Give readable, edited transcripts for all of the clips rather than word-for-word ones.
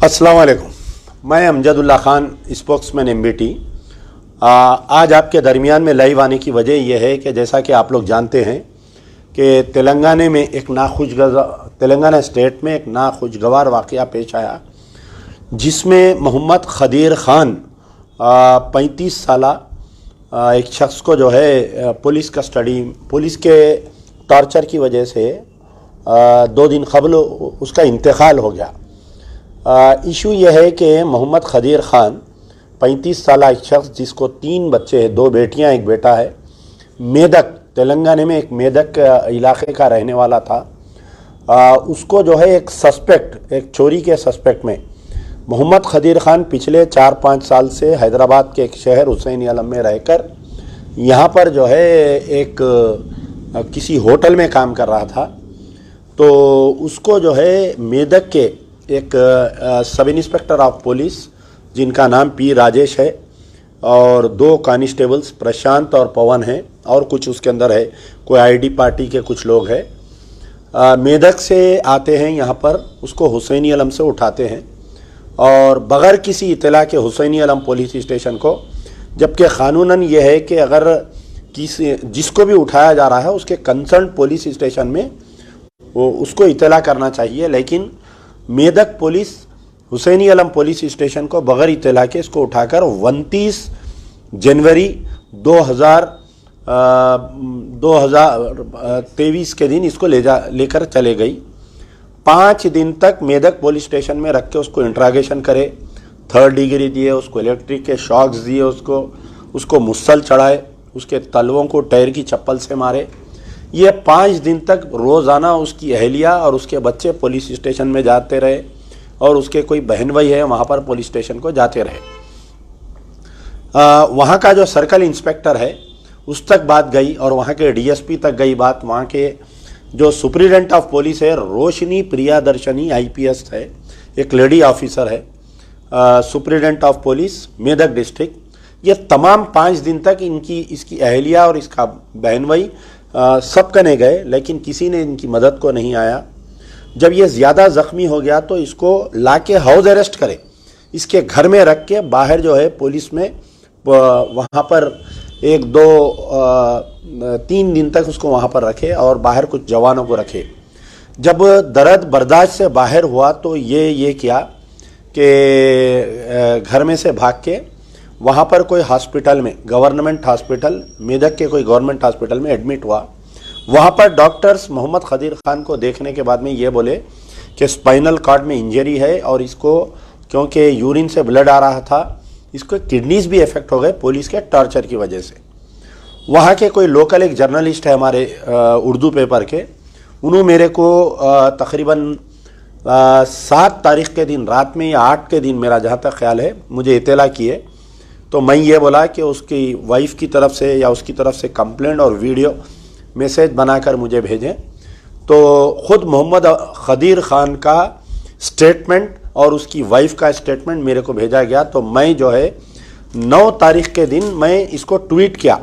अस्सलाम वालेकुम। मैं अमजदुल्ला खान, स्पोक्समैन एमबीटी। आज आपके दरमियान में लाइव आने की वजह यह है कि जैसा कि आप लोग जानते हैं कि तेलंगाना स्टेट में एक नाखुशगवार वाक़या पेश आया, जिसमें मोहम्मद खदीर खान 35 साल एक शख्स को जो है पुलिस के टॉर्चर की वजह से 2 दिन कबल उसका इंतकाल हो गया। इशू यह है कि मोहम्मद खदीर खान 35 साल एक शख्स जिसको 3 बच्चे हैं, 2 बेटियां एक बेटा है, मेदक तेलंगाना में एक मेदक इलाके का रहने वाला था। उसको जो है एक चोरी के सस्पेक्ट में मोहम्मद खदीर खान पिछले 4-5 साल से हैदराबाद के एक शहर हुसैनी अलम में रहकर यहाँ पर जो है एक किसी होटल में काम कर रहा था। तो उसको जो है मेदक के एक सब इंस्पेक्टर ऑफ पुलिस जिनका नाम पी राजेश है और 2 कांस्टेबल्स प्रशांत और पवन हैं, और कुछ उसके अंदर है, कोई आईडी पार्टी के कुछ लोग हैं, मेदक से आते हैं यहाँ पर, उसको हुसैनी अलम से उठाते हैं और बग़ैर किसी इत्तला के हुसैनी अलम पुलिस स्टेशन को, जबकि क़ानूनन ये है कि अगर जिसको भी उठाया जा रहा है उसके कंसर्न पुलिस स्टेशन में उसको इत्तला करना चाहिए, लेकिन मेदक पुलिस हुसैनी अलम पुलिस स्टेशन को बगैर इत्तला के इसको उठाकर 29 जनवरी 2023 के दिन इसको लेकर चले गई। 5 दिन तक मेदक पुलिस स्टेशन में रख के उसको इंट्रागेशन करे, 3rd डिग्री दिए, उसको इलेक्ट्रिक के शॉक्स दिए, उसको मुसल चढ़ाए, उसके तलवों को टायर की चप्पल से मारे। ये 5 दिन तक रोज़ाना उसकी अहलिया और उसके बच्चे पुलिस स्टेशन में जाते रहे और उसके कोई बहन भाई है वहाँ पर पुलिस स्टेशन को जाते रहे। वहाँ का जो सर्कल इंस्पेक्टर है उस तक बात गई और वहाँ के डीएसपी तक गई बात। वहाँ के जो सुप्रिटेंडेंट ऑफ पुलिस है रोशनी प्रियादर्शनी आईपीएस है, एक लेडी ऑफिसर है, superintendent of police Medak district. ये तमाम 5 दिन तक इसकी अहलिया और इसका बहन भाई सब कने गए, लेकिन किसी ने इनकी मदद को नहीं आया। जब ये ज़्यादा ज़ख्मी हो गया तो इसको लाके हाउस अरेस्ट करे, इसके घर में रख के बाहर जो है पुलिस में वहाँ पर 1-2-3 दिन तक उसको वहाँ पर रखे और बाहर कुछ जवानों को रखे। जब दर्द बर्दाश्त से बाहर हुआ तो ये किया कि घर में से भाग के वहाँ पर कोई हॉस्पिटल में, गवर्नमेंट हॉस्पिटल मेदक के कोई गवर्नमेंट हॉस्पिटल में एडमिट हुआ। वहाँ पर डॉक्टर्स मोहम्मद खदीर खान को देखने के बाद में ये बोले कि स्पाइनल कॉर्ड में इंजरी है और इसको क्योंकि यूरिन से ब्लड आ रहा था, इसको किडनीज भी इफेक्ट हो गए पुलिस के टॉर्चर की वजह से। वहाँ के कोई लोकल एक जर्नलिस्ट है हमारे उर्दू पेपर के, उन्होंने मेरे को तकरीबन 7 तारीख के दिन रात में या 8 के दिन, मेरा जहाँ तक ख्याल है, मुझे इत्तला किए। तो मैं ये बोला कि उसकी वाइफ की तरफ से या उसकी तरफ से कंप्लेंट और वीडियो मैसेज बनाकर मुझे भेजें। तो ख़ुद मोहम्मद खदीर खान का स्टेटमेंट और उसकी वाइफ का स्टेटमेंट मेरे को भेजा गया। तो मैं जो है 9 तारीख के दिन मैं इसको ट्वीट किया,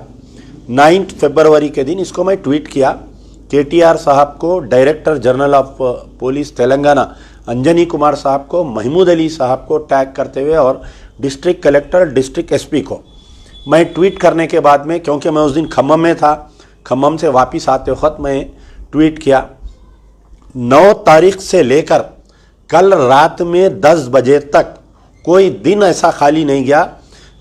9 फरवरी के दिन इसको मैं ट्वीट किया KTR साहब को, director general of police Telangana Anjani Kumar साहब को, महमूद अली साहब को टैग करते हुए और डिस्ट्रिक्ट कलेक्टर, डिस्ट्रिक्ट एसपी को मैं ट्वीट करने के बाद में, क्योंकि मैं उस दिन खम्मम में था, खम्मम से वापस आते वक्त मैं ट्वीट किया। 9 तारीख से लेकर कल रात में 10 बजे तक कोई दिन ऐसा खाली नहीं गया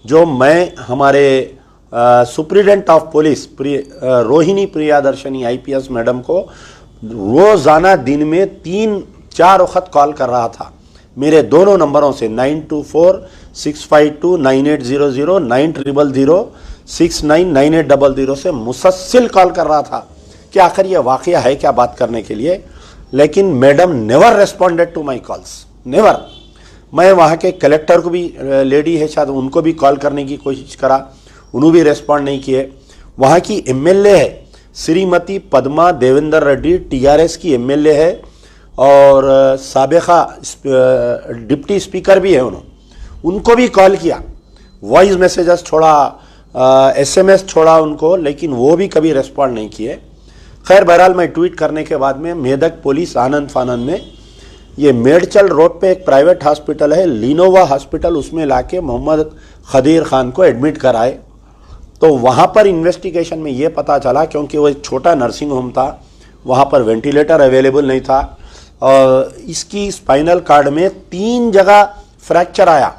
जो मैं हमारे superintendent of police Rohini Priyadarshini IPS madam को रोज़ाना दिन में 3-4 वक्त कॉल कर रहा था। मेरे दोनों नंबरों से 9246529800, 9000699800 से मुसलसल कॉल कर रहा था कि आखिर ये वाक़या है क्या बात करने के लिए, लेकिन madam never responded to my calls, never. मैं वहाँ के कलेक्टर को भी, लेडी है शायद, उनको भी कॉल करने की कोशिश करा, उन्होंने भी रेस्पॉन्ड नहीं किए। वहाँ की एमएलए है श्रीमती पद्मा देवेंद्र रेड्डी, TRS की एमएलए है और साबिका डिप्टी स्पीकर भी है, उनको भी कॉल किया, वॉइस मैसेजेस छोड़ा, SMS छोड़ा उनको, लेकिन वो भी कभी रेस्पॉन्ड नहीं किए। खैर बहरहाल मैं ट्वीट करने के बाद में मेदक पुलिस आनंद फानंद में ये मेडचल रोड पे एक प्राइवेट हॉस्पिटल है लिनोवा हॉस्पिटल, उसमें लाके मोहम्मद खदीर खान को एडमिट कराए। तो वहाँ पर इन्वेस्टिगेशन में ये पता चला, क्योंकि वो एक छोटा नर्सिंग होम था, वहाँ पर वेंटिलेटर अवेलेबल नहीं था और इसकी स्पाइनल कार्ड में 3 जगह फ्रैक्चर आया।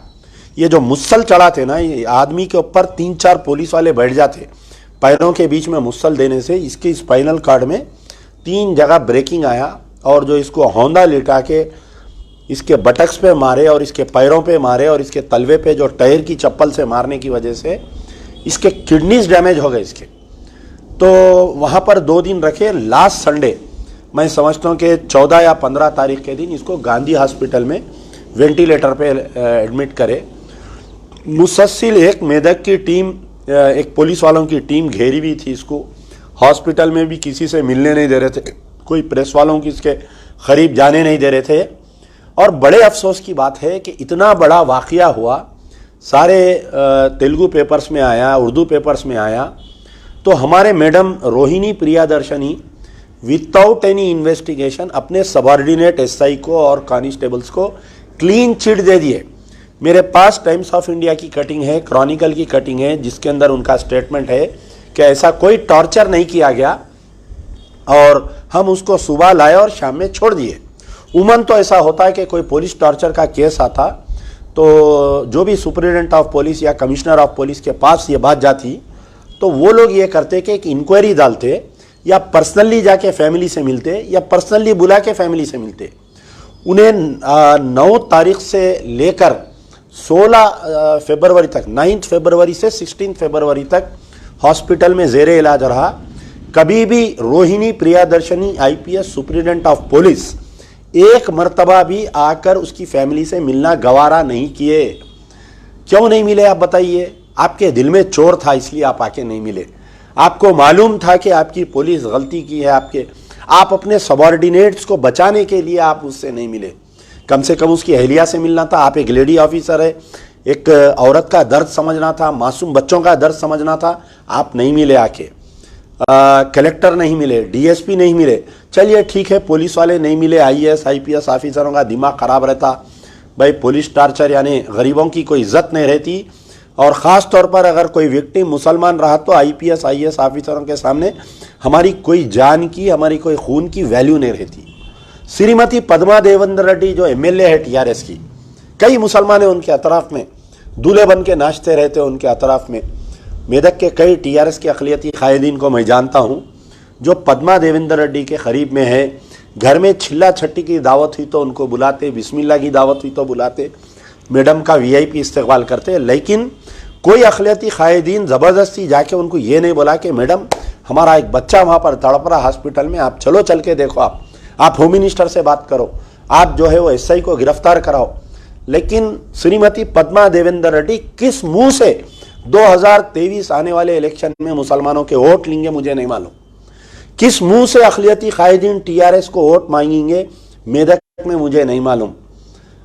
ये जो मुस्सल चढ़ाते ना, ये आदमी के ऊपर 3-4 पुलिस वाले बैठ जाते पैरों के बीच में मुस्सल देने से, इसकी स्पाइनल कार्ड में 3 जगह ब्रेकिंग आया और जो इसको होंदा लिटा के इसके बटक्स पे मारे और इसके पैरों पे मारे और इसके तलवे पे जो टायर की चप्पल से मारने की वजह से इसके किडनीज डैमेज हो गए इसके। तो वहाँ पर 2 दिन रखे। लास्ट संडे मैं समझता हूँ कि 14 या 15 तारीख के दिन इसको गांधी हॉस्पिटल में वेंटिलेटर पे एडमिट करे। मुसलसिल एक मेदक की टीम, एक पुलिस वालों की टीम घेरी हुई थी इसको। हॉस्पिटल में भी किसी से मिलने नहीं दे रहे थे, कोई प्रेस वालों की इसके करीब जाने नहीं दे रहे थे। और बड़े अफसोस की बात है कि इतना बड़ा वाक़या हुआ, सारे तेलुगु पेपर्स में आया, उर्दू पेपर्स में आया, तो हमारे madam Rohini Priyadarshini without any investigation अपने सबॉर्डिनेट एसआई को और कांस्टेबल्स को क्लीन चिट दे दिए। मेरे पास टाइम्स ऑफ इंडिया की कटिंग है, क्रॉनिकल की कटिंग है, जिसके अंदर उनका स्टेटमेंट है कि ऐसा कोई टॉर्चर नहीं किया गया और हम उसको सुबह लाए और शाम में छोड़ दिए। उमन तो ऐसा होता है कि कोई पुलिस टॉर्चर का केस आता तो जो भी सुपरिटेंडेंट ऑफ पुलिस या कमिश्नर ऑफ पुलिस के पास ये बात जाती तो वो लोग ये करते कि एक इंक्वायरी डालते या पर्सनली जाके फैमिली से मिलते या पर्सनली बुला के फैमिली से मिलते। उन्हें 9 तारीख से लेकर 16 फरवरी तक, 9 फरवरी से 16 फरवरी तक हॉस्पिटल में जेरे इलाज रहा। कभी भी Rohini Priyadarshini IPS superintendent of police एक मर्तबा भी आकर उसकी फैमिली से मिलना गवारा नहीं किए। क्यों नहीं मिले आप बताइए? आपके दिल में चोर था इसलिए आप आके नहीं मिले। आपको मालूम था कि आपकी पुलिस गलती की है, आप अपने सबॉर्डिनेट्स को बचाने के लिए आप उससे नहीं मिले। कम से कम उसकी अहलिया से मिलना था। आप एक लेडी ऑफिसर है, एक औरत का दर्द समझना था, मासूम बच्चों का दर्द समझना था, आप नहीं मिले आके। कलेक्टर नहीं मिले, डीएसपी नहीं मिले। चलिए ठीक है, पुलिस वाले नहीं मिले, आईएएस आईपीएस ऑफिसरों का दिमाग खराब रहता, भाई पुलिस टार्चर यानी गरीबों की कोई इज्जत नहीं रहती। और ख़ास तौर पर अगर कोई विक्टिम मुसलमान रहा तो आईपीएस आईएएस ऑफिसरों के सामने हमारी कोई जान की, हमारी कोई खून की वैल्यू नहीं रहती। श्रीमती पद्मा देवेंद्र रेड्डी जो एमएलए है टीआरएस की, कई मुसलमान हैं उनके अतराफ में, दूल्हे बन के नाचते रहते हैं उनके अतराफ में। मेदक के कई टीआरएस के अक़लियती कायदीन को मैं जानता हूँ जो पद्मा देवेंद्र रेड्डी के करीब में है। घर में छिल्ला छट्टी की दावत हुई तो उनको बुलाते, बिस्मिल्लाह की दावत हुई तो बुलाते, मैडम का वीआईपी इस्तेक़बाल करते। लेकिन कोई अक़लियती कायदीन ज़बरदस्ती जाके उनको ये नहीं बोला कि मैडम हमारा एक बच्चा वहाँ पर तड़प रहा हॉस्पिटल में, आप चलो चल के देखो, आप होम मिनिस्टर से बात करो, आप जो है वो एसआई को गिरफ्तार कराओ। लेकिन श्रीमती पद्मा देवेंद्र रेड्डी किस मुंह से 2023 आने वाले इलेक्शन में मुसलमानों के वोट लेंगे मुझे नहीं मालूम। किस मुंह से अक़लियती कायदीन टीआरएस को वोट मांगेंगे मेदक में मुझे नहीं मालूम।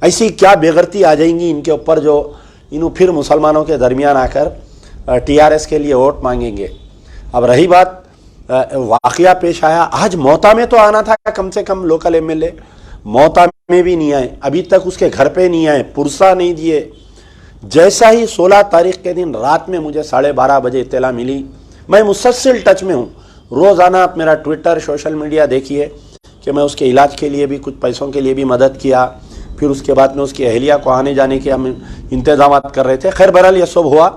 ऐसी क्या बेगरती आ जाएंगी इनके ऊपर जो इन्हों फिर मुसलमानों के दरमियान आकर टीआरएस के लिए वोट मांगेंगे। अब रही बात वाक़या पेश आया, आज मोता में तो आना था कम से कम लोकल एमएलए, मोता में भी नहीं आए, अभी तक उसके घर पे नहीं आए, पुरसा नहीं दिए। जैसा ही 16 तारीख के दिन रात में मुझे 12:30 बजे इत्तला मिली, मैं मुसलसल टच में हूँ, रोज़ाना आप मेरा ट्विटर सोशल मीडिया देखिए कि मैं उसके इलाज के लिए भी कुछ पैसों के लिए भी मदद किया, फिर उसके बाद में उसकी अहलिया को आने जाने के हम इंतज़ाम कर रहे थे। खैर बहरहाल ये सब हुआ,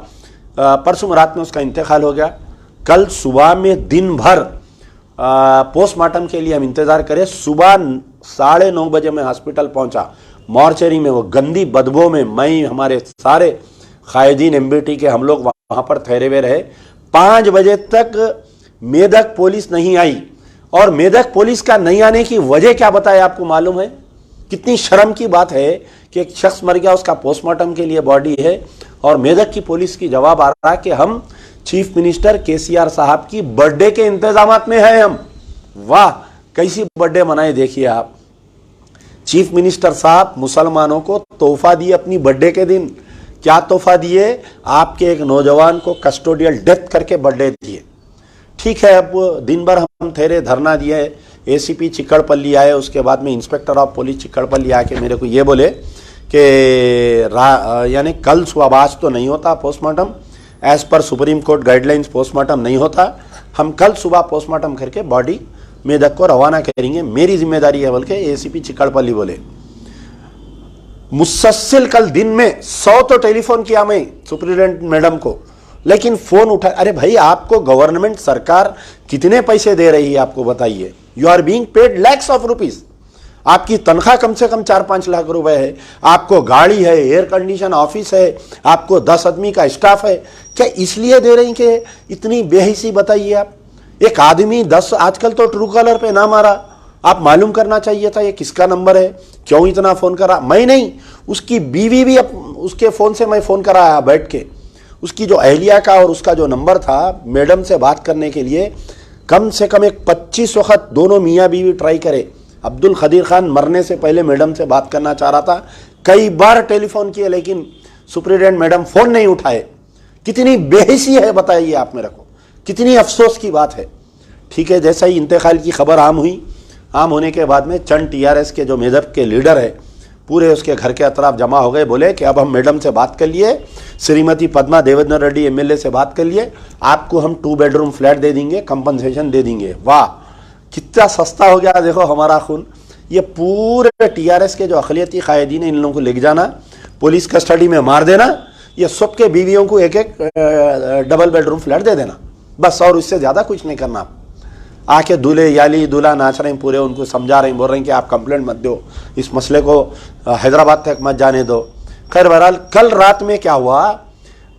परसों रात में उसका इंतकाल हो गया। कल सुबह में दिन भर पोस्टमार्टम के लिए हम इंतज़ार करें। सुबह 9:30 बजे मैं हॉस्पिटल पहुंचा, मॉर्चरी में वो गंदी बदबू में मैं, हमारे सारे कायदीन एमबीटी के हम लोग वहाँ पर ठहरे हुए रहे। 5 बजे तक मेदक पुलिस नहीं आई। और मेदक पुलिस का नहीं आने की वजह क्या बताया आपको मालूम है? कितनी शर्म की बात है कि एक शख्स मर गया, उसका पोस्टमार्टम के लिए बॉडी है और मेदक की पुलिस की जवाब आ रहा है कि हम चीफ मिनिस्टर केसीआर साहब की बर्थडे के इंतजामात में हैं हम। वाह, कैसी बर्थडे मनाए देखिए आप। चीफ मिनिस्टर साहब मुसलमानों को तोहफा दिए अपनी बर्थडे के दिन। क्या तोहफा दिए? आपके एक नौजवान को कस्टोडियल डेथ करके बर्थडे दिए। ठीक है, अब दिन भर हम ठहरे, धरना दिए, एसीपी चिक्कड़पल्ली आए, उसके बाद में इंस्पेक्टर ऑफ पुलिस चिक्कड़पल्ली आके मेरे को ये बोले कि यानी कल सुबह आज तो नहीं होता postmortem, as per Supreme Court guidelines postmortem नहीं होता, हम कल सुबह पोस्टमार्टम करके बॉडी मेदक को रवाना करेंगे, मेरी जिम्मेदारी है बोल के एसीपी चिक्कड़पल्ली बोले। मुसलसल कल दिन में 100 तो टेलीफोन किया मैं सुप्रिटेंडेंट मैडम को, लेकिन फोन उठा, अरे भाई आपको गवर्नमेंट सरकार कितने पैसे दे रही है आपको बताइए, you are being paid lakhs of rupees, आपकी तनख्वाह कम से कम 4-5 लाख रुपए है, आपको गाड़ी है, एयर कंडीशन ऑफिस है, आपको 10 आदमी का स्टाफ है, क्या इसलिए दे रही कि इतनी बेहिसी बताइए आप। एक आदमी 10, आजकल तो ट्रू कॉलर पे नाम आ रहा, आप मालूम करना चाहिए था ये किसका नंबर है, क्यों इतना फोन करा, मैं नहीं उसकी बीवी भी उसके फोन से मैं फोन कराया बैठ के, उसकी जो अहलिया का और उसका जो नंबर था मैडम से बात करने के लिए, कम से कम एक 25 वक्त दोनों मियाँ बीवी ट्राई करे। अब्दुल खदीर खान मरने से पहले मैडम से बात करना चाह रहा था, कई बार टेलीफोन किए लेकिन सुप्रिटेंडेंट मैडम फोन नहीं उठाए। कितनी बेहिसी है बताइए आप मेरे को, कितनी अफसोस की बात है। ठीक है, जैसा ही इंतकाल की खबर आम हुई, आम होने के बाद में चंद टीआरएस के जो मेदक के लीडर है पूरे उसके घर के अतराफ जमा हो गए, बोले कि अब हम मैडम से बात कर लिए, श्रीमती पद्मा देवेंद्र रेड्डी एमएलए से बात कर लिए, आपको हम 2 बेडरूम फ्लैट दे देंगे, कंपनसेशन दे देंगे। वाह कितना सस्ता हो गया देखो हमारा खून। ये पूरे टीआरएस के जो अखिलियती कायदीन है इन लोगों को लेके जाना, पुलिस कस्टडी में मार देना, ये सबके बीवियों को एक डबल बेडरूम फ्लैट दे देना बस, और इससे ज़्यादा कुछ नहीं करना। आके दूल्हे याली दूल्हा नाच रहे हैं पूरे, उनको समझा रहे हैं, बोल रहे हैं कि आप कंप्लेंट मत दो, इस मसले को हैदराबाद तक मत जाने दो। खैर बहरहाल कल रात में क्या हुआ,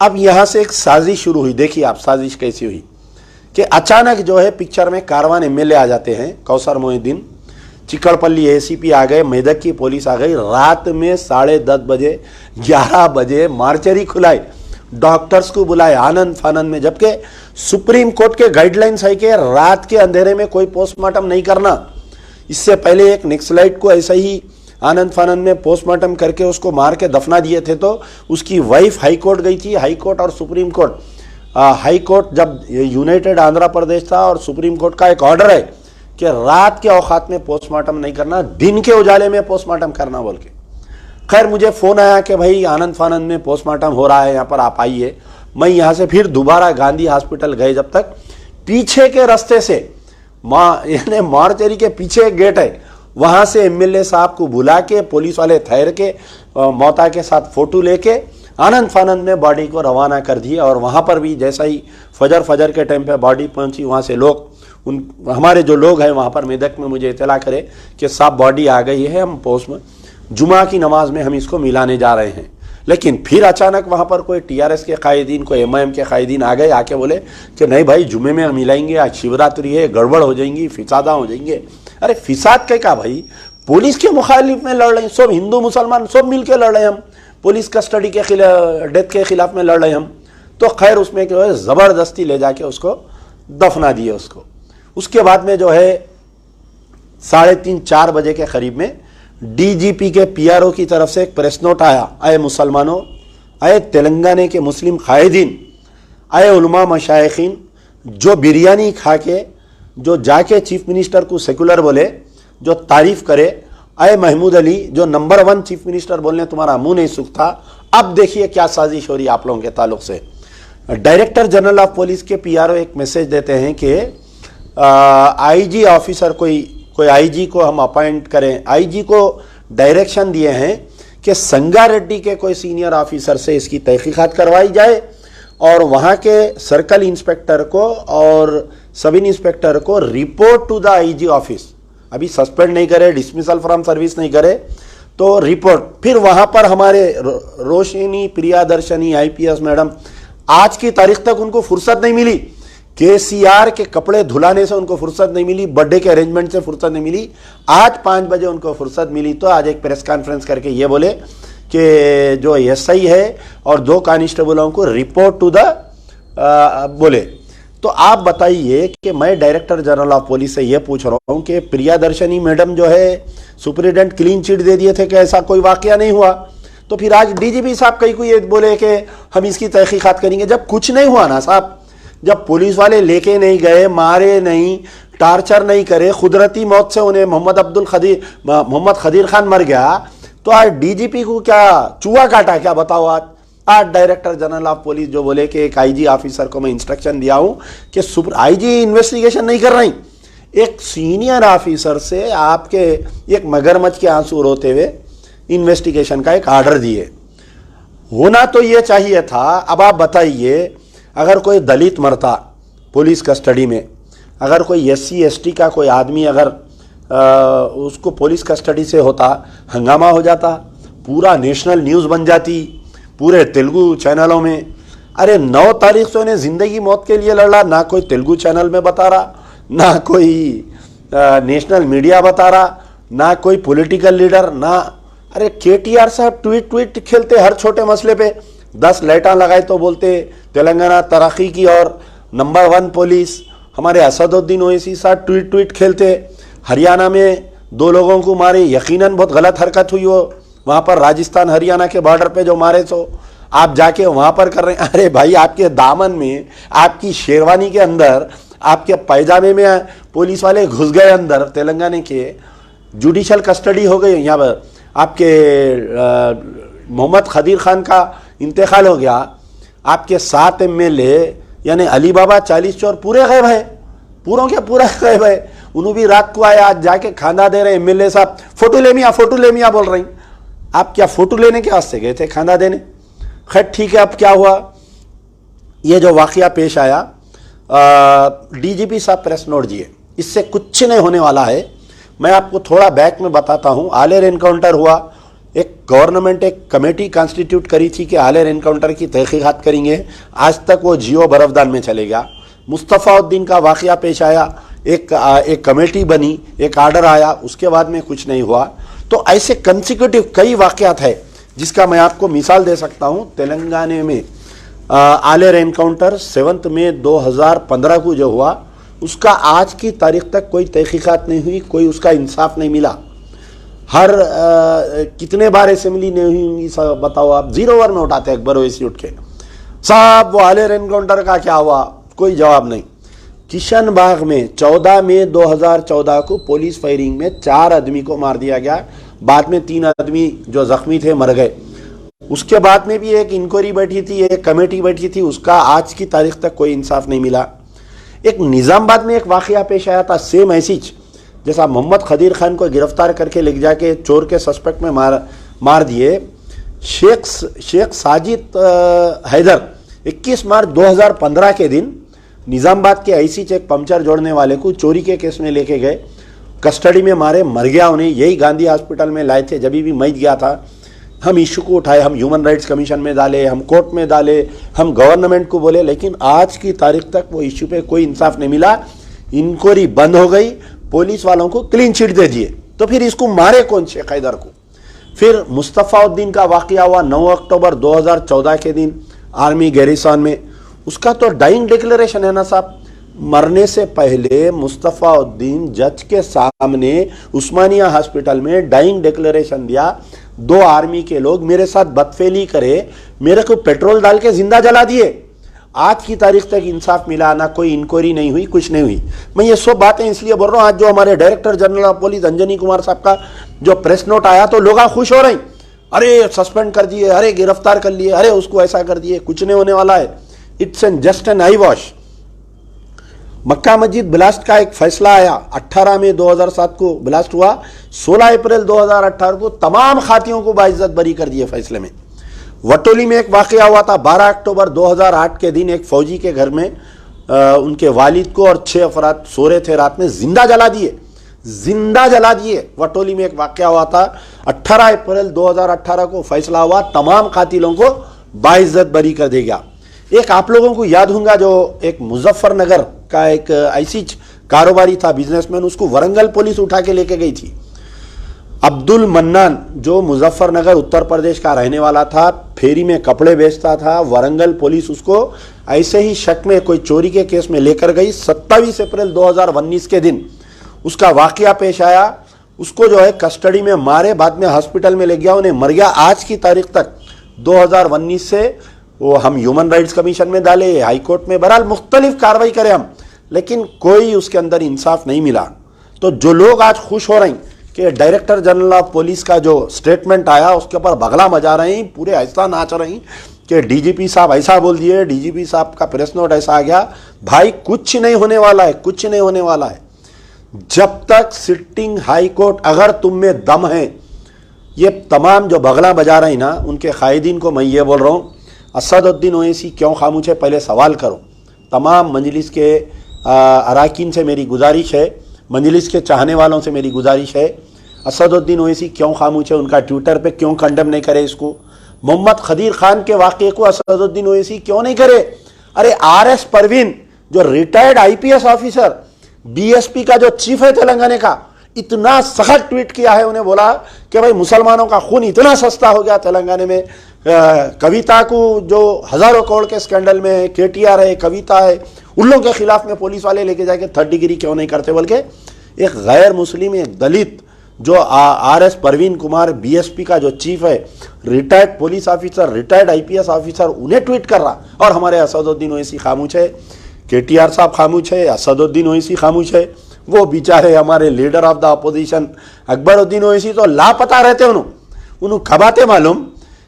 अब यहाँ से एक साजिश शुरू हुई। देखिए आप साजिश कैसी हुई कि अचानक जो है पिक्चर में कारवान एमएलए आ जाते हैं, कौसर मोहिद्दीन, चिक्कड़पल्ली एसीपी आ गए, मेदक की पुलिस आ गई, रात में 10:30 बजे 11 बजे मार्चरी खुलाई, डॉक्टर्स को बुलाए आनंद फानंद में, जबकि सुप्रीम कोर्ट के गाइडलाइंस है कि रात के अंधेरे में कोई पोस्टमार्टम नहीं करना। इससे पहले एक नक्सलाइट को ऐसा ही आनंद फानंद में पोस्टमार्टम करके उसको मार के दफना दिए थे, तो उसकी वाइफ हाई कोर्ट गई थी, हाई कोर्ट और सुप्रीम कोर्ट, हाई कोर्ट जब यूनाइटेड आंध्र प्रदेश था और सुप्रीम कोर्ट का एक ऑर्डर है कि रात के औकात में पोस्टमार्टम नहीं करना, दिन के उजाले में पोस्टमार्टम करना बोल के। खैर मुझे फोन आया कि भाई आनंद फानंद में पोस्टमार्टम हो रहा है, यहाँ पर आप आइए। मैं यहाँ से फिर दोबारा गांधी हॉस्पिटल गए, जब तक पीछे के रास्ते से यानी मार्चरी के पीछे एक गेट है, वहां से एमएलए साहब को बुला के पुलिस वाले ठहर के मौता के साथ फोटो लेके आनंद फानंद में बॉडी को रवाना कर दिया। और वहां पर भी जैसा ही फजर के टाइम पे बॉडी पहुंची, वहां से लोग हमारे जो लोग हैं वहां पर मेदक में मुझे इतला करे कि साहब बॉडी आ गई है, हम पोस्ट में जुमा की नमाज में हम इसको मिलाने जा रहे हैं। लेकिन फिर अचानक वहां पर कोई टीआरएस के कायदीन, कोई एमआईएम के कायदीन आ गए, आके बोले कि नहीं भाई जुमे में हम मिलाएंगे, आज शिवरात्रि है, गड़बड़ हो जाएंगी, फिसादा हो जाएंगे। अरे फिसाद क्या भाई, पुलिस के मुखालिफ में लड़ रहे हैं, सब हिंदू मुसलमान सब मिलके लड़ रहे हैं, हम पुलिस कस्टडी के खिलाफ, डेथ के खिलाफ में लड़ रहे हैं हम। तो खैर उसमें जो है जबरदस्ती ले जाके उसको दफना दिए उसको। उसके बाद में जो है 3:30-4 बजे के करीब में डीजीपी के पीआरओ की तरफ से एक प्रेस नोट आया, आए मुसलमानों, आए तेलंगाना के मुस्लिम कायदीन, आए उलमा मशाइखीन, जो बिरयानी खा के जो जाके चीफ मिनिस्टर को सेकुलर बोले, जो तारीफ करे, आए महमूद अली जो नंबर 1 चीफ मिनिस्टर बोलने तुम्हारा मुंह नहीं सूखता। अब देखिए क्या साजिश हो रही है आप लोगों के ताल्लुक से। डायरेक्टर जनरल ऑफ पुलिस के पीआरओ एक मैसेज देते हैं कि आईजी ऑफिसर कोई आईजी को हम अपॉइंट करें। आईजी को डायरेक्शन दिए हैं कि संगारेड्डी के कोई सीनियर ऑफिसर से इसकी तहकीकात करवाई जाए और वहां के सर्कल इंस्पेक्टर को और सब इंस्पेक्टर को report to the IG office, अभी सस्पेंड नहीं करे, डिसमिसल फ्रॉम सर्विस नहीं करे, तो रिपोर्ट। फिर वहां पर हमारे रोशिनी प्रियादर्शनी आईपीएस मैडम, आज की तारीख तक उनको फुर्सत नहीं मिली, केसीआर के कपड़े धुलाने से उनको फुर्सत नहीं मिली, बर्थडे के अरेंजमेंट से फुर्सत नहीं मिली। आज 5 बजे उनको फुर्सत मिली तो आज एक प्रेस कॉन्फ्रेंस करके ये बोले कि जो एसआई है और 2 कांस्टेबलों को रिपोर्ट टू द बोले। तो आप बताइए कि मैं डायरेक्टर जनरल ऑफ पुलिस से ये पूछ रहा हूं कि प्रियादर्शनी मैडम जो है सुप्रिटेंडेंट क्लीन चिट दे दिए थे कि ऐसा कोई वाकया नहीं हुआ, तो फिर आज डीजीपी साहब कहीं को ये बोले कि हम इसकी तहकीकात करेंगे, जब कुछ नहीं हुआ ना साहब, जब पुलिस वाले लेके नहीं गए, मारे नहीं, टार्चर नहीं करे, कुदरती मौत से उन्हें मोहम्मद खदीर खान मर गया, तो आज डीजीपी को क्या चूहा काटा क्या? बताओ। आज डायरेक्टर जनरल ऑफ पुलिस जो बोले कि एक आईजी ऑफिसर को मैं इंस्ट्रक्शन दिया हूं कि आईजी इन्वेस्टिगेशन नहीं कर रही, एक सीनियर ऑफिसर से आपके एक मगरमच्छ के आंसू रोते हुए इन्वेस्टिगेशन का एक ऑर्डर दिए। होना तो ये चाहिए था। अब आप बताइए, अगर कोई दलित मरता पुलिस कस्टडी में, अगर कोई SC ST का कोई आदमी अगर उसको पुलिस कस्टडी से होता, हंगामा हो जाता, पूरा नेशनल न्यूज़ बन जाती, पूरे तेलुगु चैनलों में। अरे 9 तारीख से उन्हें जिंदगी मौत के लिए लड़ा, ना कोई तेलुगु चैनल में बता रहा, ना कोई नेशनल मीडिया बता रहा, ना कोई पॉलिटिकल लीडर, ना। अरे KTR साहब ट्वीट खेलते हर छोटे मसले पे, 10 लाइटां लगाए तो बोलते तेलंगाना तरक्की की और नंबर 1 पुलिस। हमारे असदुद्दीन ओवैसी साहब ट्वीट खेलते हरियाणा में 2 लोगों को मारे, यकीनन बहुत गलत हरकत हुई हो वहाँ पर, राजस्थान हरियाणा के बॉर्डर पे जो मारे, तो आप जाके वहाँ पर कर रहे हैं। अरे भाई, आपके दामन में, आपकी शेरवानी के अंदर, आपके पैजामे में पुलिस वाले घुस गए अंदर तेलंगाना के, जुडिशल कस्टडी हो गई। यहाँ पर आपके मोहम्मद खदीर खान का इंतकाल हो गया, आपके 7 MLA यानी अली बाबा 40 चोर पूरे गायब है, पूरों के पूरा गायब है। उन्होंने भी रात को आया, आज जाके खाना दे रहे MLA साहब, फोटो ले मियाँ बोल रही। आप क्या फोटो लेने के वास्ते गए थे, खाना देने? खैर ठीक है। अब क्या हुआ, ये जो वाकया पेश आया, DGP साहब प्रेस नोट दिए, इससे कुछ नहीं होने वाला है। मैं आपको थोड़ा बैक में बताता हूँ। आलेर एनकाउंटर हुआ, एक गवर्नमेंट एक कमेटी कॉन्स्टिट्यूट करी थी कि आलेर एनकाउंटर की तहकीकात करेंगे। आज तक वो जियो बरफदान में चले गया। मुस्तफ़ाउद्दीन का वाकया पेश आया, एक कमेटी बनी, एक आर्डर आया, उसके बाद में कुछ नहीं हुआ। तो ऐसे कंसिक्यूटिव कई वाकयात है जिसका मैं आपको मिसाल दे सकता हूँ। तेलंगाना में आलेर एनकाउंटर 7 मई 2015 को जो हुआ, उसका आज की तारीख तक कोई तहकीकात नहीं हुई, कोई उसका इंसाफ नहीं मिला। हर कितने बार असेंबली नहीं हुई बताओ आप? 0 ओवर में उठाते अकबर ओवैसी उठ के, साहब वो आलेर एनकाउंटर का क्या हुआ? कोई जवाब नहीं। किशन बाग में 14 मई 2014 को पुलिस फायरिंग में 4 आदमी को मार दिया गया, बाद में 3 आदमी जो जख्मी थे मर गए। उसके बाद में भी एक इंक्वायरी बैठी थी, एक कमेटी बैठी थी, उसका आज की तारीख तक कोई इंसाफ नहीं मिला। एक निजामाबाद में एक वाकया पेश आया था, सेम ऐसी जैसा मोहम्मद खदीर खान को गिरफ्तार करके ले जाके चोर के सस्पेक्ट में मार दिए। शेख साजिद हैदर 21 मार्च 2015 के दिन निजामाबाद के ऐसी एक पंचर जोड़ने वाले को चोरी के केस में लेके गए, कस्टडी में मारे, मर गया। उन्हें यही गांधी हॉस्पिटल में लाए थे, जब भी मैं गया था। हम इशू को उठाए, हम ह्यूमन राइट्स कमीशन में डाले, हम कोर्ट में डाले, हम गवर्नमेंट को बोले, लेकिन आज की तारीख तक वो इशू पे कोई इंसाफ नहीं मिला। इंक्वायरी बंद हो गई, पुलिस वालों को क्लीन चिट दे दिए। तो फिर इसको मारे कौन? शेख हैदर को। फिर मुस्तफ़ाउद्दीन का वाकया हुआ 9 अक्टूबर 2014 के दिन आर्मी गैरिसन में। उसका तो डाइंग डिक्लेरेशन है ना साहब। मरने से पहले मुस्तफ़ाउद्दीन जज के सामने उस्मानिया हॉस्पिटल में डाइंग डिक्लेरेशन दिया, 2 आर्मी के लोग मेरे साथ बदफेली करे, मेरे को पेट्रोल डाल के जिंदा जला दिए। आज की तारीख तक इंसाफ मिला ना, कोई इंक्वायरी नहीं हुई, कुछ नहीं हुई। मैं ये सब बातें इसलिए बोल रहा हूँ, आज जो हमारे director general of police Anjani Kumar साहब का जो प्रेस नोट आया तो लोग खुश हो रहे हैं, अरे सस्पेंड कर दिए, अरे गिरफ्तार कर लिए, अरे उसको ऐसा कर दिए। कुछ नहीं होने वाला है। It's an just an eye wash. Mecca Masjid blast का एक फैसला आया, 18 मई 2007 को ब्लास्ट हुआ, 16 अप्रैल 2018 को तमाम खातियों को बाइज्जत बरी कर दिए फैसले में। वटोली में एक वाकया हुआ था 12 अक्टूबर 2008 के दिन, एक फौजी के घर में उनके वालिद को और 6 अफराद सो रहे थे, रात में जिंदा जला दिए। वटोली में एक वाकया हुआ था 18 अप्रैल 2018 को, फैसला हुआ तमाम कातिलों को बाइज्जत बरी कर देगा। एक आप लोगों को याद होगा, जो एक मुजफ्फरनगर का एक ऐसी कारोबारी था, बिजनेसमैन, उसको वरंगल पुलिस उठा के लेके गई थी। अब्दुल मन्नान जो मुजफ्फरनगर उत्तर प्रदेश का रहने वाला था, फेरी में कपड़े बेचता था, वरंगल पुलिस उसको ऐसे ही शक में कोई चोरी के केस में लेकर गई। 27 अप्रैल 2019 के दिन उसका वाकया पेश आया। उसको जो है कस्टडी में मारे, बाद में हॉस्पिटल में ले गया, उन्हें मर गया। आज की तारीख तक 2019 से वो हम ह्यूमन राइट्स कमीशन में डाले, हाई कोर्ट में, बहरहाल मुख्तलिफ कार्रवाई करें हम, लेकिन कोई उसके अंदर इंसाफ नहीं मिला। तो जो लोग आज खुश हो रहे हैं कि डायरेक्टर जनरल ऑफ पुलिस का जो स्टेटमेंट आया उसके ऊपर बगला मजा रहे हैं, पूरे ऐसा नाच रहे हैं कि डीजीपी साहब ऐसा बोल दिए, डीजीपी साहब का प्रेस नोट ऐसा आ गया। भाई कुछ नहीं होने वाला है, कुछ नहीं होने वाला है। जब तक सिटिंग हाई कोर्ट, अगर तुम में दम है, ये तमाम जो बगला बजा रहे हैं ना, उनके कायदीन को मैं ये बोल रहा हूँ, असदुद्दीन ओवैसी क्यों खामोश है, पहले सवाल करो। तमाम मजलिस के अराकीन से मेरी गुजारिश है, मजलिस के चाहने वालों से मेरी गुजारिश है, असदुद्दीन ओवैसी क्यों खामोश है, उनका ट्विटर पे क्यों कंडेम नहीं करे इसको। मोहम्मद खदीर खान के वाक़े को असदुद्दीन ओवैसी क्यों नहीं करे। अरे आरएस परवीन जो रिटायर्ड आईपीएस ऑफिसर, बीएसपी का जो चीफ है तेलंगाना का, इतना सख्त ट्वीट किया है, उन्हें बोला कि भाई मुसलमानों का खून इतना सस्ता हो गया तेलंगाना में। कविता को जो हजारों करोड़ के स्कैंडल में केटीआर है, कविता है, उन लोगों के खिलाफ में पुलिस वाले लेके जाके 3rd डिग्री क्यों नहीं करते। बल्कि एक गैर मुस्लिम, एक दलित जो आरएस परवीन कुमार बीएसपी का जो चीफ है, retired police officer, retired IPS officer, उन्हें ट्वीट कर रहा। और हमारे असदुद्दीन ओवैसी खामोश है, केटीआर साहब खामोश है, असदुद्दीन ओवैसी खामोश है। वो बेचारे हमारे leader of the opposition Akbaruddin Owaisi तो लापता रहते। उन्होंने कब आते मालूम,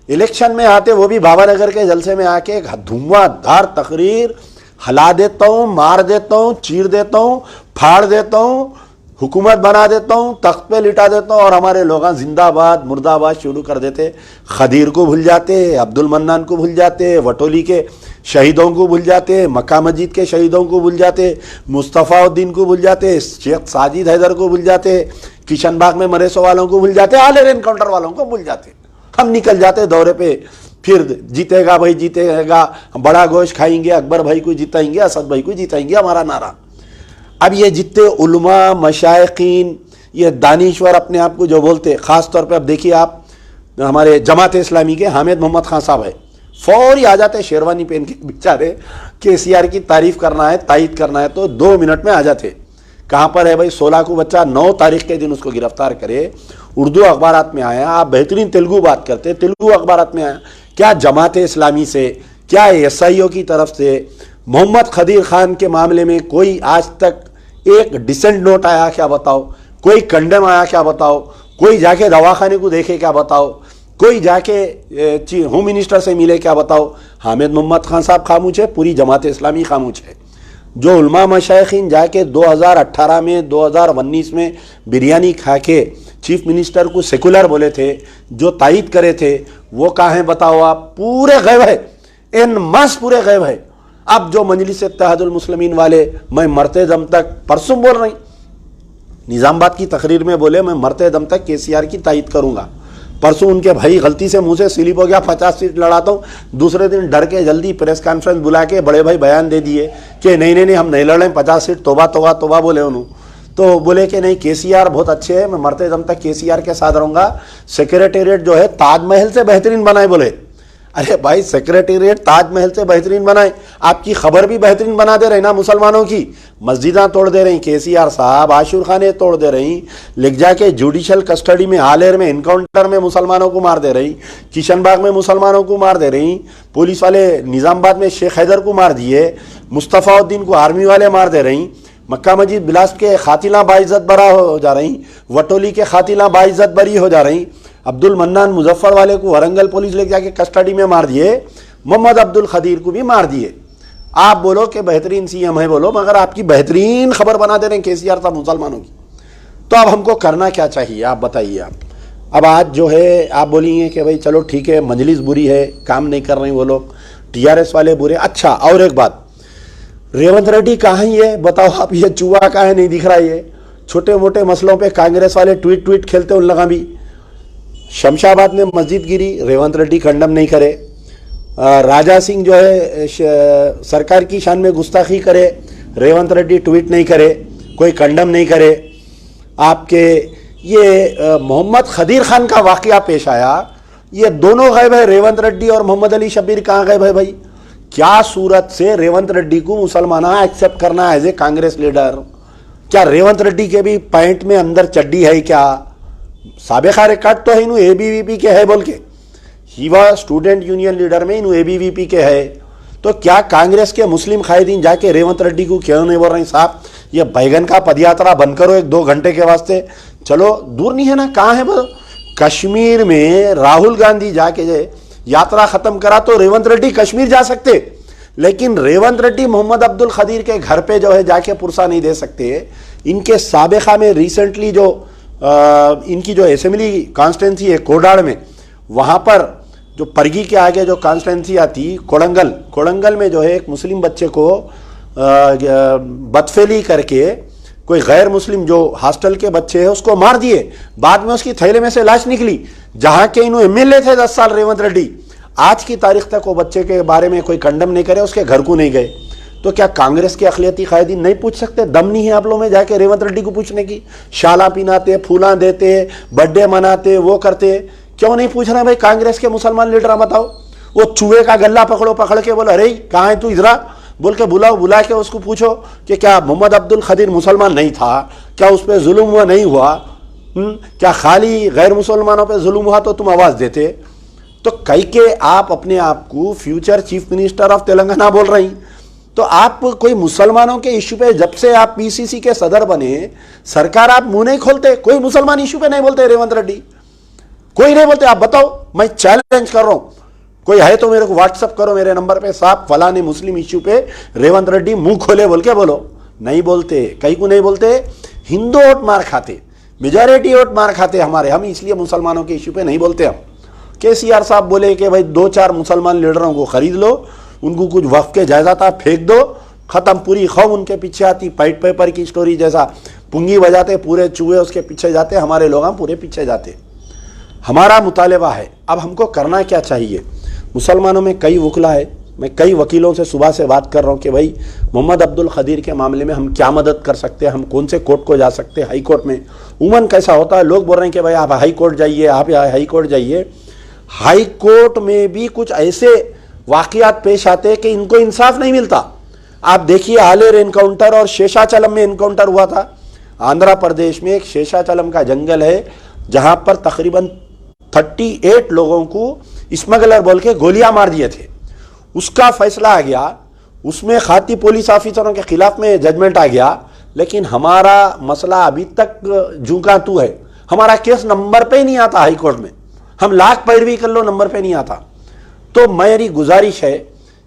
इलेक्शन में आते, वो भी बाबानगर के जलसे में आके धुआंधार तकरीर, हला देता हूँ, मार देता हूँ, चीर देता हूँ, फाड़ देता हूँ, हुकूमत बना देता हूँ, तख्त पे लिटा देता हूँ, और हमारे लोग जिंदाबाद मुर्दाबाद शुरू कर देते। खदीर को भूल जाते, अब्दुल मन्नान को भूल जाते, वटोली के शहीदों को भूल जाते, मक्का मस्जिद के शहीदों को भूल जाते, मुस्तफ़ाउद्दीन को भूल जाते, शेख साजिद हैदर को भूल जाते, किशन बाग में मरे सो वालों को भूल जाते, आलेर एनकाउंटर वालों को भूल जाते। हम निकल जाते दौरे पे, फिर जीतेगा भाई जीतेगा, बड़ा गोश्त खाएंगे, अकबर भाई को जिताएंगे, असद भाई को जिताएंगे, हमारा नारा। अब ये जितने उलमा मशाइखीन, ये दानिश्वर अपने आप को जो बोलते, ख़ास तौर पे अब देखिए आप हमारे जमात इस्लामी के हामिद मोहम्मद खान साहब है, फौरी आ जाते शेरवानी पहन के, बेचारे केसीआर की तारीफ करना है, तायद करना है तो 2 मिनट में आ जाते। कहाँ पर है भाई, 16 को बच्चा 9 तारीख के दिन उसको गिरफ्तार करे, उर्दू अखबारात में आया। आप बेहतरीन तेलुगु बात करते, तेलुगु अखबारात में आया। क्या जमात इस्लामी से, क्या एसआईओ की तरफ से मोहम्मद खदीर खान के मामले में कोई आज तक एक डिसेंट नोट आया क्या बताओ, कोई कंडेम आया क्या बताओ, कोई जाके दवाखाने को देखे क्या बताओ, कोई जाके होम मिनिस्टर से मिले क्या बताओ। हामिद मोहम्मद खान साहब खामोश है, पूरी जमात इस्लामी खामोश है। जो उलमा मशाइखीन जाके 2018 में 2019 में बिरयानी खा के चीफ मिनिस्टर को सेकुलर बोले थे, जो तायद करे थे, वो कहाँ हैं बताओ आप। पूरे गैब है, इन मास पूरे गैब है। अब जो मजलिस इत्तेहादुल मुस्लिमीन वाले, मैं मरते दम तक, परसों बोल रही निजामाबाद की तकरीर में बोले, मैं मरते दम तक केसीआर की तायद करूंगा। परसों उनके भाई गलती से मुंह से स्लिप हो गया, 50 सीट लड़ाता हूँ। दूसरे दिन डर के जल्दी प्रेस कॉन्फ्रेंस बुला के बड़े भाई बयान दे दिए कि नहीं हम नहीं लड़ें 50 सीट, तोबा तोबा तोबा बोले उन्होंने। तो बोले कि नहीं केसीआर बहुत अच्छे है, मैं मरते दम तक केसीआर के साथ रहूंगा। सेक्रेटेरिएट जो है ताजमहल से बेहतरीन बनाए बोले। अरे भाई सेक्रेटेरिएट ताजमहल से बेहतरीन बनाए, आपकी खबर भी बेहतरीन बना दे रही ना मुसलमानों की। मस्जिदां तोड़ दे रही केसीआर साहब, आशुर खाने तोड़ दे रही, लिख जाके जुडिशल कस्टडी में आलेर में इनकाउंटर में मुसलमानों को मार दे रही, किशन बाग में मुसलमानों को मार दे रही, पुलिस वाले निजामाबाद में शेख हैदर को मार दिए, मुस्तफ़ाउद्दीन को आर्मी वाले मार दे रही, मक्का मस्जिद बिलास के खातिला बाइज्जत बरा हो जा रही, वटोली के खातिला बाइज्जत बरी हो जा रही, अब्दुल मन्नान मुजफ्फर वाले को वरंगल पुलिस लेके जाके कस्टडी में मार दिए, मोहम्मद अब्दुल खदीर को भी मार दिए। आप बोलो कि बेहतरीन सीएम है बोलो, मगर आपकी बेहतरीन खबर बना दे रहे हैं केसीआर साहब मुसलमानों की। तो अब हमको करना क्या चाहिए आप बताइए। आप अब आज जो है आप बोलेंगे कि भाई चलो ठीक है मजलिस बुरी है, काम नहीं कर रहे वो लोग, टीआरएस वाले बुरे। अच्छा और एक बात, रेवंत रेड्डी कहाँ ही है बताओ आप, ये चूहा कहाँ है नहीं दिख रहा। ये छोटे मोटे मसलों पे कांग्रेस वाले ट्वीट खेलते उन लगा भी। शमशाबाद में मस्जिद गिरी, रेवंत रेड्डी कंडम नहीं करे। राजा सिंह जो है सरकार की शान में गुस्ताखी करे, रेवंत रेड्डी ट्वीट नहीं करे, कोई कंडम नहीं करे। आपके ये मोहम्मद खदीर खान का वाकया पेश आया, ये दोनों गायब है, रेवंत रेड्डी और मोहम्मद अली शब्बीर कहाँ गायब है भाई। क्या सूरत से रेवंत रेड्डी को मुसलमाना एक्सेप्ट करना एज ए कांग्रेस लीडर। क्या रेवंत रेड्डी के भी पैंट में अंदर चड्डी है क्या। साबिका रिकॉर्ड तो है इनू एबीवीपी के है बोल के, he was student union leader में इनू एबीवीपी के है। तो क्या कांग्रेस के मुस्लिम कायदीन जाके रेवंत रेड्डी को क्यों नहीं बोल रहे साहब ये बैगन का पदयात्रा बंद करो 1-2 घंटे के वास्ते? चलो दूर नहीं है ना, कहाँ है वो? कश्मीर में राहुल गांधी जाके यात्रा खत्म करा तो रेवंत रेड्डी कश्मीर जा सकते, लेकिन रेवंत रेड्डी मोहम्मद अब्दुल खदीर के घर पे जो है जाके पुरसा नहीं दे सकते। इनके साबिका में रिसेंटली जो इनकी जो असेंबली कॉन्स्टिट्यूंसी है कोडाड़ में, वहाँ पर जो परगी के आगे जो कॉन्स्टिट्यूंसी आती कोड़ंगल में जो है एक मुस्लिम बच्चे को बदफेली करके कोई गैर मुस्लिम जो हॉस्टल के बच्चे हैं उसको मार दिए। बाद में उसकी थैले में से लाश निकली। जहां के इन्होंने एमएलए थे 10 साल रेवंत रेड्डी, आज की तारीख तक वो बच्चे के बारे में कोई कंडम नहीं करे, उसके घर को नहीं गए। तो क्या कांग्रेस के अखिलती कायदीन नहीं पूछ सकते? दम नहीं है आप लोगों में जाके रेवंत रेड्डी को पूछने की? शाला पिनाते, फूला देते, बर्थडे मनाते, वो करते, क्यों नहीं पूछ रहे भाई कांग्रेस के मुसलमान लीडर? बताओ, वो चूहे का गल्ला पकड़ के बोलो अरे कहाँ है तू, इधर बोल के बुला के उसको पूछो कि क्या मोहम्मद अब्दुल खदीर मुसलमान नहीं था? क्या उस पर जुल्म हुआ नहीं हुआ? क्या खाली गैर मुसलमानों पे जुल्म हुआ तो तुम आवाज देते? तो कई के आप अपने आप को future chief minister of Telangana बोल रही, तो आप कोई मुसलमानों के इश्यू पे जब से आप पीसीसी के सदर बने सरकार आप मुंह नहीं खोलते, कोई मुसलमान इश्यू पे नहीं बोलते रेवंत रेड्डी, कोई नहीं बोलते। आप बताओ, मैं चैलेंज कर रहा हूं, कोई है तो मेरे को व्हाट्सअप करो मेरे नंबर पे, साहब फलाने मुस्लिम इश्यू पे रेवंत रेड्डी मुंह खोले बोल के बोलो। नहीं बोलते, कहीं को नहीं बोलते। हिंदू वोट मार खाते, मेजॉरिटी वोट मार खाते हमारे, हम इसलिए मुसलमानों के इश्यू पे नहीं बोलते। हम केसीआर साहब बोले कि भाई 2-4 मुसलमान लीडरों को खरीद लो, उनको कुछ वक्फ के जायदाद फेंक दो, खत्म, पूरी कौम उनके पीछे आती। पाइट पेपर की स्टोरी जैसा पुंगी बजाते, पूरे चूहे उसके पीछे जाते, हमारे लोग हम पूरे पीछे जाते। हमारा मुतालबा है, अब हमको करना क्या चाहिए? मुसलमानों में कई वकला है, मैं कई वकीलों से सुबह से बात कर रहा हूँ कि भाई मोहम्मद अब्दुल खदीर के मामले में हम क्या मदद कर सकते हैं, हम कौन से कोर्ट को जा सकते हैं, हाई कोर्ट में उमन कैसा होता है। लोग बोल रहे हैं कि भाई आप हाई कोर्ट जाइए, आप हाई कोर्ट जाइए। हाई कोर्ट में भी कुछ ऐसे वाकयात पेश आते हैं कि इनको इंसाफ नहीं मिलता। आप देखिए आलेर एनकाउंटर और शेषाचलम में एनकाउंटर हुआ था। आंध्र प्रदेश में एक शेषाचलम का जंगल है जहां पर तकरीबन 38 लोगों को स्मगलर बोल के गोलियां मार दिए थे। उसका फैसला आ गया, उसमें खाती पुलिस ऑफिसरों के खिलाफ में जजमेंट आ गया, लेकिन हमारा मसला अभी तक झुका तू है। हमारा केस नंबर पे ही नहीं आता हाई कोर्ट में, हम लाख पैरवी कर लो नंबर पे नहीं आता। तो मेरी गुजारिश है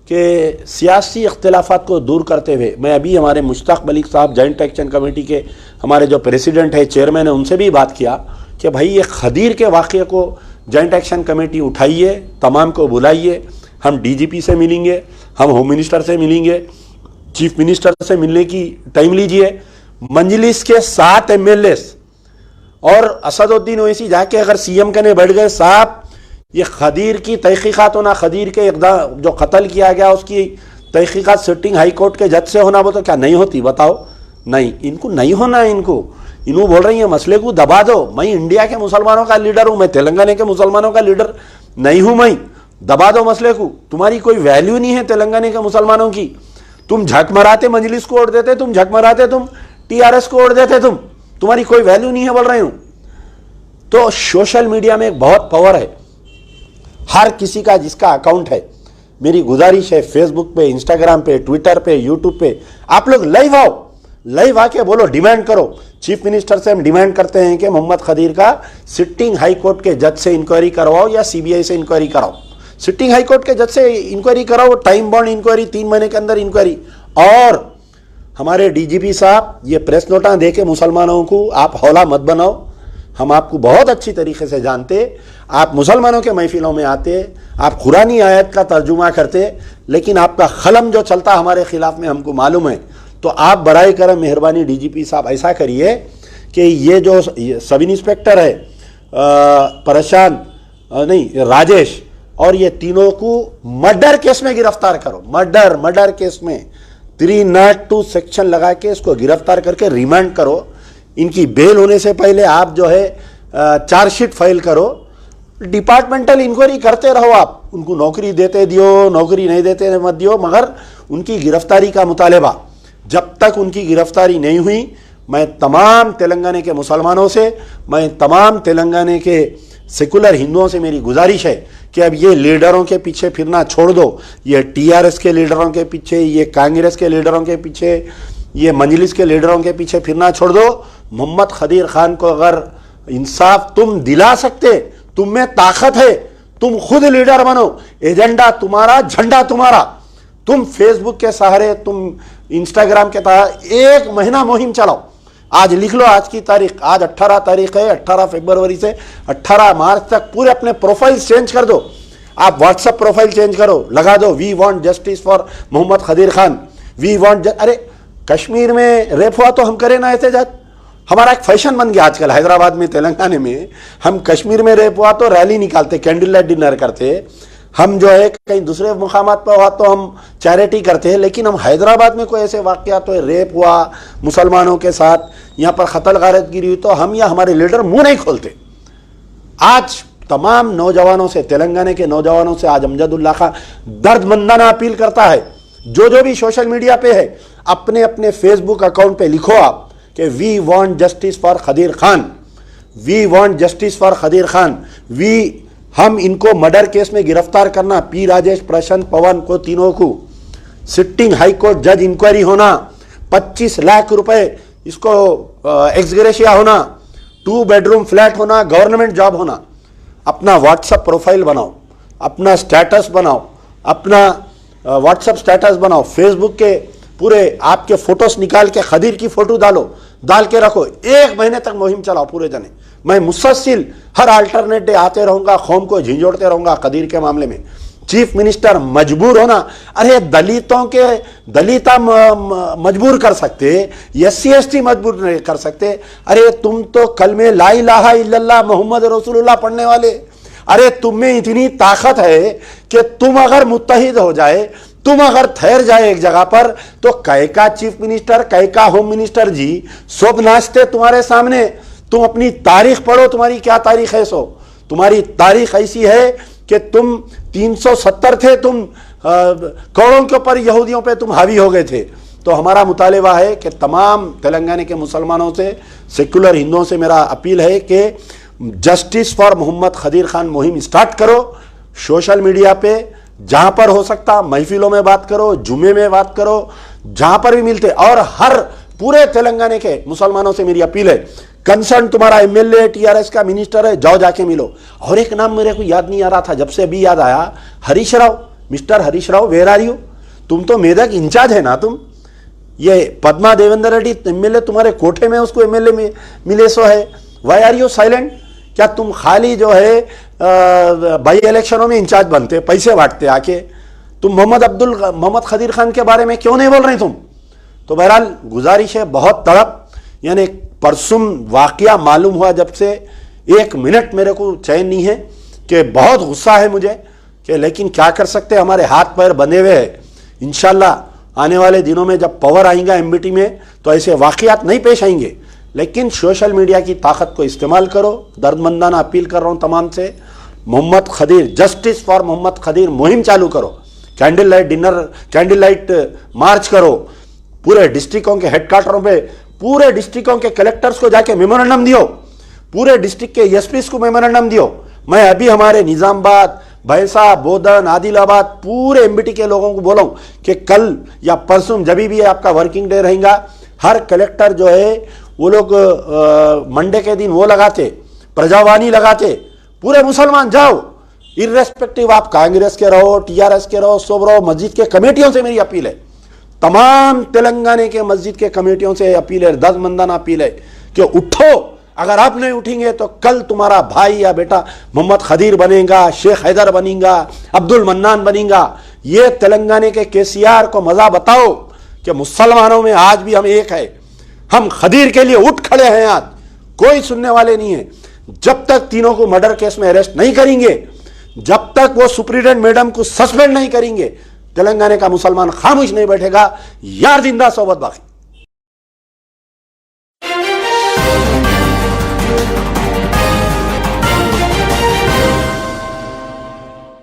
कि सियासी इख्तिलाफात को दूर करते हुए, मैं अभी हमारे मुश्ताक मलिक साहब जॉइंट एक्शन कमेटी के हमारे जो प्रेसिडेंट है, चेयरमैन है, उनसे भी बात किया कि भाई ये खदीर के वाक़े को जॉइंट एक्शन कमेटी उठाइए, तमाम को बुलाइए, हम डीजीपी से मिलेंगे, हम होम मिनिस्टर से मिलेंगे, चीफ मिनिस्टर से मिलने की टाइम लीजिए। मंजलिस के 7 एमएलए और असदुद्दीन ओवैसी जाके अगर सीएम करने बैठ गए, साहब ये खदीर की तहकीकात होना, खदीर के इक़दाम जो कत्ल किया गया उसकी तहकीकात सिटिंग हाई कोर्ट के जज से होना, वो तो क्या नहीं होती? बताओ, नहीं, इनको नहीं होना है। इनको बोल रही है मसले को दबा दो। मैं इंडिया के मुसलमानों का लीडर हूं, मैं तेलंगाना के मुसलमानों का लीडर नहीं हूं, मैं दबा दो मसले को। तुम्हारी कोई वैल्यू नहीं है तेलंगाना के मुसलमानों की। तुम झक मराते मजलिस को वोट देते, तुम झक मराते, तुम टीआरएस को वोट देते, तुम्हारी कोई वैल्यू नहीं है, बोल रही हूं। तो सोशल मीडिया में एक बहुत पावर है, हर किसी का जिसका अकाउंट है, मेरी गुजारिश है फेसबुक पे, इंस्टाग्राम पे, ट्विटर पे, यूट्यूब पे आप लोग लाइव आओ, लाइव आके बोलो, डिमांड करो। चीफ मिनिस्टर से हम डिमांड करते हैं कि मोहम्मद खदीर का सिटिंग हाई कोर्ट के जज से इंक्वायरी करवाओ या सीबीआई से इंक्वायरी कराओ। सिटिंग हाई कोर्ट के जज से इंक्वायरी कराओ, टाइम बाउंड इंक्वायरी, 3 महीने के अंदर इंक्वायरी। और हमारे डीजीपी साहब ये प्रेस नोटा दे के मुसलमानों को आप हौला मत बनाओ। हम आपको बहुत अच्छी तरीके से जानते, आप मुसलमानों के महफिलों में आते, आप कुरानी आयत का तर्जुमा करते, लेकिन आपका खलम जो चलता हमारे खिलाफ में हमको मालूम है। तो आप बराए करम मेहरबानी डीजीपी साहब ऐसा करिए कि ये जो सब इंस्पेक्टर है परेशान नहीं राजेश, और ये तीनों को मर्डर केस में गिरफ्तार करो। मर्डर केस में 302 सेक्शन लगा के इसको गिरफ्तार करके रिमांड करो। इनकी बेल होने से पहले आप जो है चार्जशीट फाइल करो। डिपार्टमेंटल इंक्वायरी करते रहो, आप उनको नौकरी देते दियो, नौकरी नहीं देते मत दियो, मगर उनकी गिरफ्तारी का मुतालबा, जब तक उनकी गिरफ्तारी नहीं हुई, मैं तमाम तेलंगाना के मुसलमानों से, मैं तमाम तेलंगाना के सेकुलर हिंदुओं से मेरी गुजारिश है कि अब ये लीडरों के पीछे फिरना छोड़ दो। ये टीआरएस के लीडरों के पीछे, ये कांग्रेस के लीडरों के पीछे, ये मजलिस के लीडरों के पीछे फिरना छोड़ दो। मोहम्मद खदीर खान को अगर इंसाफ तुम दिला सकते, तुम में ताकत है, तुम खुद लीडर बनो, एजेंडा तुम्हारा, झंडा तुम्हारा, तुम फेसबुक के सहारे, तुम इंस्टाग्राम के सहारे 1 महीना मुहिम चलाओ। आज लिख लो, आज की तारीख, आज 18 तारीख है, 18 फरवरी से 18 मार्च तक पूरे अपने प्रोफाइल चेंज कर दो। आप व्हाट्सएप प्रोफाइल चेंज करो, लगा दो we want justice for Mohammed Khadeer Khan, we want. अरे कश्मीर में रेप हुआ तो हम करें ना एहतजाज। हमारा एक फैशन बन गया आजकल हैदराबाद में, तेलंगाना में, हम कश्मीर में रेप हुआ तो रैली निकालते, कैंडल लाइट डिनर करते। हम जो है कहीं दूसरे मुकामात पर हुआ तो हम चैरिटी करते हैं। लेकिन हम हैदराबाद में कोई ऐसे वाक़यात तो रेप हुआ मुसलमानों के साथ, यहाँ पर कत्ल गारतगिरी हुई, तो हम या हमारे लीडर मुंह नहीं खोलते। आज तमाम नौजवानों से, तेलंगाना के नौजवानों से आज अमजदुल्ला खां दर्दमंदाना अपील करता है, जो भी सोशल मीडिया पे है, अपने अपने फेसबुक अकाउंट पे लिखो आप कि we want justice for Khadeer Khan, we want justice for Khadeer Khan, हम इनको मर्डर केस में गिरफ्तार करना, पी राजेश, प्रशांत, पवन को, तीनों को सिटिंग हाई कोर्ट जज इंक्वायरी होना, 25 लाख रुपए इसको एक्सग्रेशिया होना, 2 बेडरूम फ्लैट होना, गवर्नमेंट जॉब होना। अपना व्हाट्सएप प्रोफाइल बनाओ, अपना स्टेटस बनाओ, अपना व्हाट्सएप स्टेटस बनाओ, फेसबुक के पूरे आपके फोटोस निकाल के खदीर की फोटो डाल के रखो। 1 महीने तक मुहिम चलाओ पूरे जने। मैं मुसलसिल हर अल्टरनेट डे आते रहूंगा, कौम को झिंझोड़ते रहूंगा खदीर के मामले में। चीफ मिनिस्टर मजबूर होना, अरे दलिता मजबूर कर सकते, SC ST मजबूर नहीं कर सकते। अरे तुम तो कल में ला इलाहा इल्लल्लाह मोहम्मद रसूलुल्लाह पढ़ने वाले, अरे तुम में इतनी ताकत है कि तुम अगर मुत्तहिद हो जाए, तुम अगर ठहर जाए एक जगह पर, तो कै का चीफ मिनिस्टर, कै का होम मिनिस्टर जी सब नाचते तुम्हारे सामने। तुम अपनी तारीख पढ़ो, तुम्हारी क्या तारीख है। सो तुम्हारी तारीख ऐसी है कि तुम 370 थे, तुम करोड़ों के ऊपर यहूदियों पे तुम हावी हो गए थे। तो हमारा मुतालिबा है कि तमाम तेलंगाना के मुसलमानों से, सेकुलर हिंदुओं से मेरा अपील है कि जस्टिस फॉर मोहम्मद खदीर खान मुहिम स्टार्ट करो। सोशल मीडिया पे जहां पर हो सकता महफिलों में बात करो, जुमे में बात करो, जहां पर भी मिलते। और हर पूरे तेलंगाना के मुसलमानों से मेरी अपील है, कंसर्न तुम्हारा MLA, TRS का मिनिस्टर है, जाओ जाके मिलो। और एक नाम मेरे को याद नहीं आ रहा था, जब से अभी याद आया, Harish Rao, mister Harish Rao, where are you? तुम तो मेदक इंचार्ज है ना तुम। ये पद्मा देवेंद्र रेड्डी MLA तुम्हारे कोठे में, उसको MLA में मिले सो है, वाई आर यू साइलेंट? क्या तुम खाली जो है बाई इलेक्शनों में इंचार्ज बनते, पैसे बांटते आके? तुम मोहम्मद खदीर खान के बारे में क्यों नहीं बोल रहे तुम? तो बहरहाल गुजारिश है, बहुत तड़प, यानी परसुम वाकया मालूम हुआ जब से 1 मिनट मेरे को चैन नहीं है, कि बहुत गुस्सा है मुझे, कि लेकिन क्या कर सकते, हमारे हाथ पैर बंधे हुए हैं। इंशाल्लाह आने वाले दिनों में जब पावर आएगा MBT में, तो ऐसे वाकयात नहीं पेश आएंगे। लेकिन सोशल मीडिया की ताकत को इस्तेमाल करो। दर्दमंदाना अपील कर रहा हूं तमाम से, मोहम्मद खदीर, जस्टिस फॉर मोहम्मद खदीर मुहिम चालू करो। Candle light dinner, candle light march करो, पूरे डिस्ट्रिक्टों के हेडक्वार्टरों पे, पूरे डिस्ट्रिक्टों के कलेक्टर्स को जाके मेमोरेंडम दियो, पूरे डिस्ट्रिक्ट के SPs को मेमोरेंडम दियो। मैं अभी हमारे निजामाबाद, भैंसा, बोधन, आदिलाबाद पूरे MBT के लोगों को बोला हूं कि कल या परसों जब भी आपका वर्किंग डे रहेगा, हर कलेक्टर जो है वो लोग मंडे के दिन वो लगाते, प्रजावाणी लगाते। पूरे मुसलमान जाओ, इर्रेस्पेक्टिव आप कांग्रेस के रहो, TRS के रहो, सब रहो। मस्जिद के कमेटियों से मेरी अपील है, तमाम तेलंगाना के मस्जिद के कमेटियों से अपील है, दर्दमंदाना अपील है कि उठो। अगर आप नहीं उठेंगे तो कल तुम्हारा भाई या बेटा मोहम्मद खदीर बनेगा, शेख हैदर बनेगा, अब्दुल मन्नान बनेगा। ये तेलंगाना के KCR को मजा बताओ कि मुसलमानों में आज भी हम एक है, हम खदीर के लिए उठ खड़े हैं। आज कोई सुनने वाले नहीं है। जब तक तीनों को मर्डर केस में अरेस्ट नहीं करेंगे, जब तक वो सुप्रीडेंट मैडम को सस्पेंड नहीं करेंगे, तेलंगाना का मुसलमान खामोश नहीं बैठेगा। यार जिंदा सोबत बाकी।